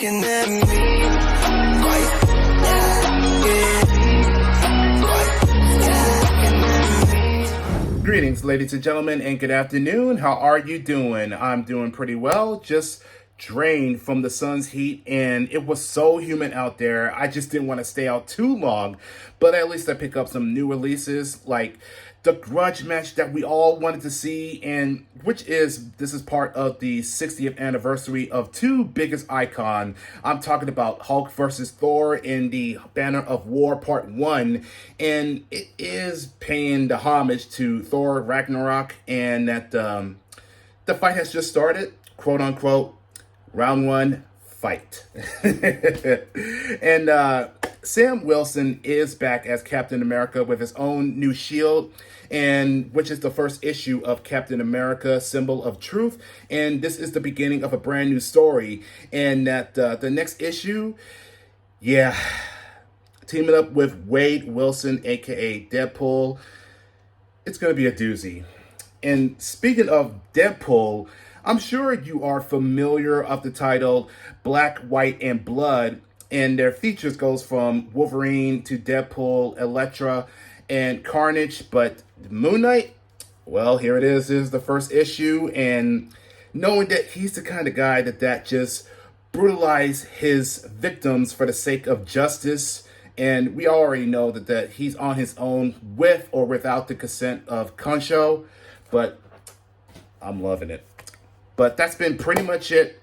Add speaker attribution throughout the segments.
Speaker 1: looking at me.
Speaker 2: Greetings, ladies and gentlemen, and good afternoon. How are you doing? I'm doing pretty well. Just drained from the sun's heat, and it was so humid out there. I just didn't want to stay out too long, but at least I pick up some new releases like the grudge match that we all wanted to see, and this is part of the 60th anniversary of two biggest icon. I'm talking about Hulk versus Thor in the Banner of War Part 1, and it is paying the homage to Thor Ragnarok, and that the fight has just started, quote unquote, round one, fight. And Sam Wilson is back as Captain America with his own new shield, and which is the first issue of Captain America, Symbol of Truth. And this is the beginning of a brand new story. And that the next issue, teaming up with Wade Wilson, aka Deadpool, it's going to be a doozy. And speaking of Deadpool, I'm sure you are familiar of the title Black, White, and Blood, and their features goes from Wolverine to Deadpool, Elektra, and Carnage. But Moon Knight, well, here it is the first issue, and knowing that he's the kind of guy that just brutalize his victims for the sake of justice, and we already know that he's on his own with or without the consent of Khonshu, but I'm loving it. But that's been pretty much it.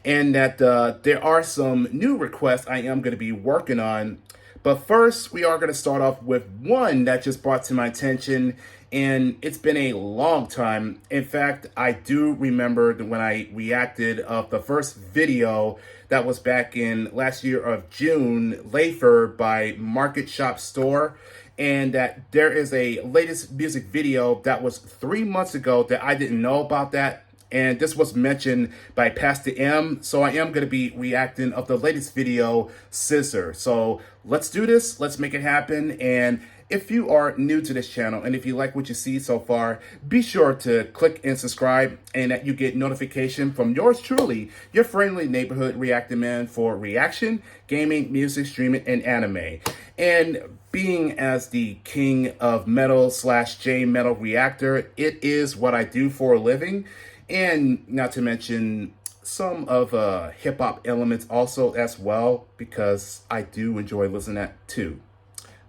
Speaker 2: And that there are some new requests I am going to be working on. But first, we are going to start off with one that just brought to my attention. And it's been a long time. In fact, I do remember when I reacted of the first video that was back in last year of June, Lafer by Market Shop Store. And that there is a latest music video that was 3 months ago that I didn't know about that. And this was mentioned by Pastor M. So I am going to be reacting of the latest video, Scissor. So let's do this. Let's make it happen. And if you are new to this channel and if you like what you see so far, be sure to click and subscribe and that you get notification from yours truly, your friendly neighborhood reacting man for reaction, gaming, music, streaming, and anime. And being as the king of metal / J metal reactor, it is what I do for a living. And not to mention some of hip-hop elements also as well, because I do enjoy listening to that too.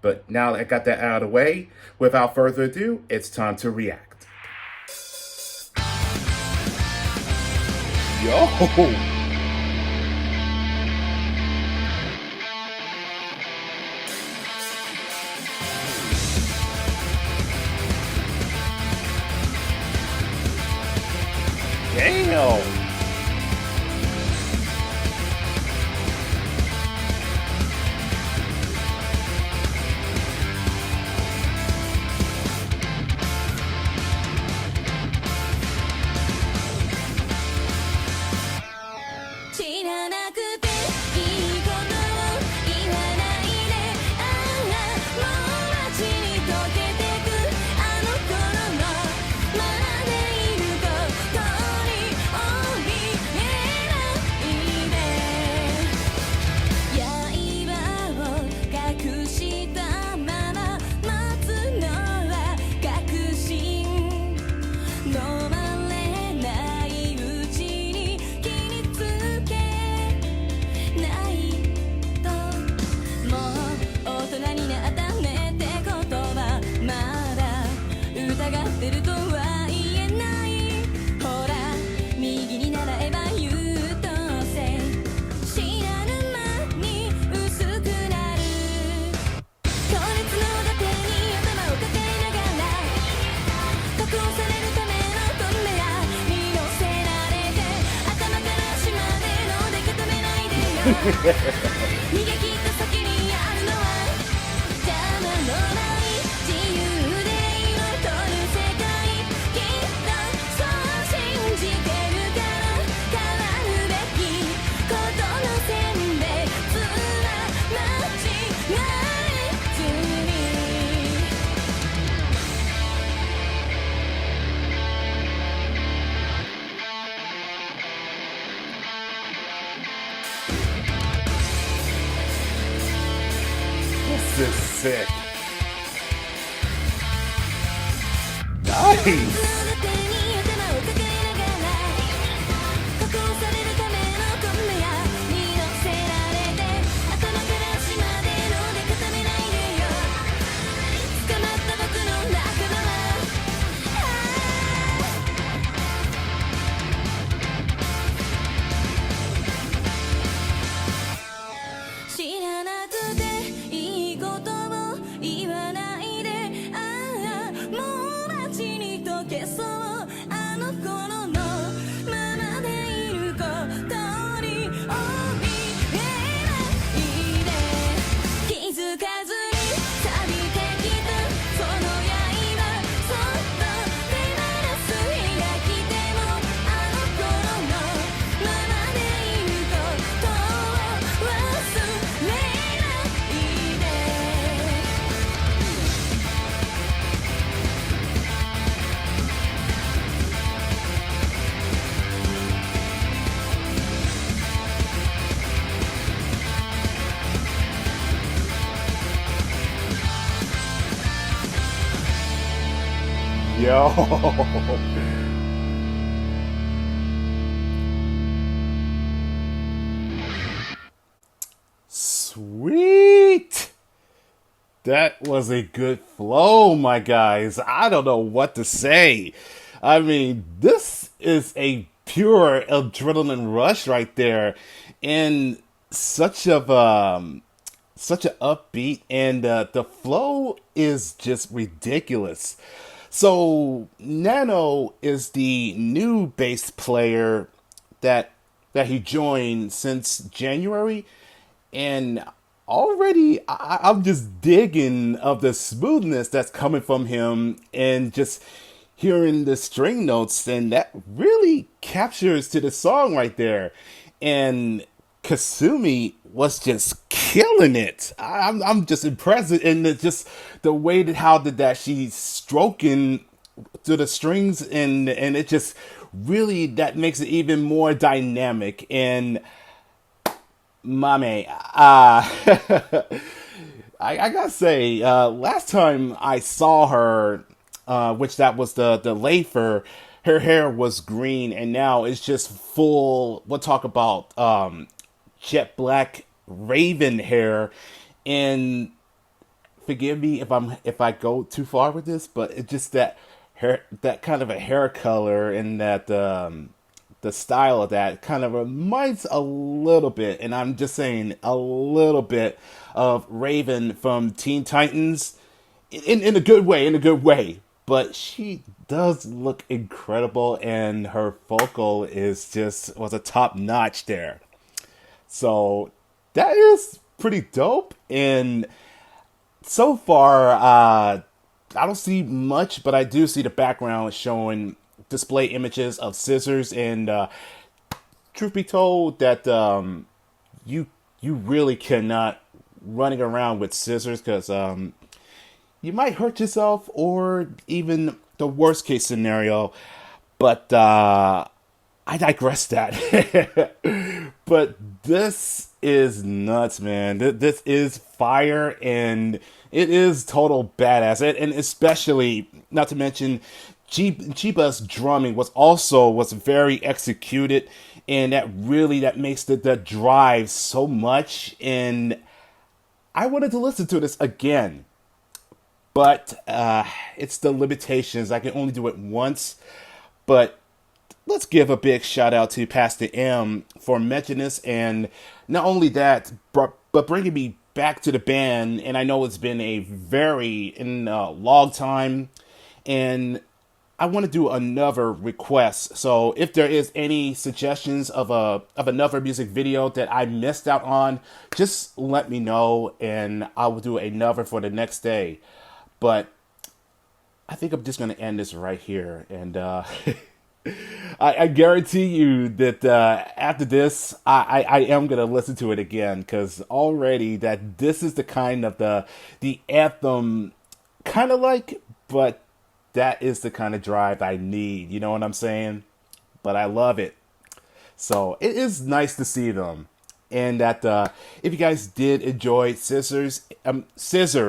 Speaker 2: But now that I got that out of the way, without further ado, it's time to react. Yo! Damn! This is sick. Nice. Yo. Sweet. That was a good flow, my guys. I don't know what to say. I mean, this is a pure adrenaline rush right there, and such a upbeat, and the flow is just ridiculous. So Nano is the new bass player that he joined since January, and already I'm just digging of the smoothness that's coming from him, and just hearing the string notes, and that really captures to the song right there. And Kasumi was just killing it. I'm just impressed, and just the way that how did that she's stroking to the strings, and it just really that makes it even more dynamic. And Mame, I gotta say, last time I saw her, which that was the Lafer, her hair was green, and now it's just full. We'll talk about jet black raven hair, and forgive me if I go too far with this, but it's just that hair, that kind of a hair color, and that the style of that kind of reminds a little bit, and I'm just saying a little bit, of Raven from Teen Titans, in a good way, in a good way. But she does look incredible, and her vocal is just was a top notch there. So that is pretty dope. And so far, I don't see much, but I do see the background showing display images of scissors. And truth be told, that you really cannot running around with scissors, because you might hurt yourself, or even the worst case scenario. But I digress that. But this is nuts, man. This is fire, and it is total badass. And especially, not to mention, Chiba's drumming was very executed, and that makes the drive so much. And I wanted to listen to this again, but it's the limitations. I can only do it once. But let's give a big shout out to Pastor M for mentioning this, and not only that, but bringing me back to the band. And I know it's been a long time, and I want to do another request. So if there is any suggestions of another music video that I missed out on, just let me know, and I will do another for the next day. But I think I'm just going to end this right here. And I guarantee you that after this, I am going to listen to it again, because already that this is the kind of the anthem kind of like, but that is the kind of drive I need. You know what I'm saying? But I love it. So it is nice to see them. And that if you guys did enjoy Scissor,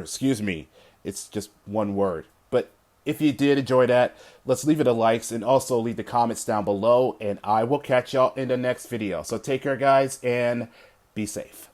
Speaker 2: excuse me, it's just one word. But if you did enjoy that, let's leave it a likes and also leave the comments down below. And I will catch y'all in the next video. So take care, guys, and be safe.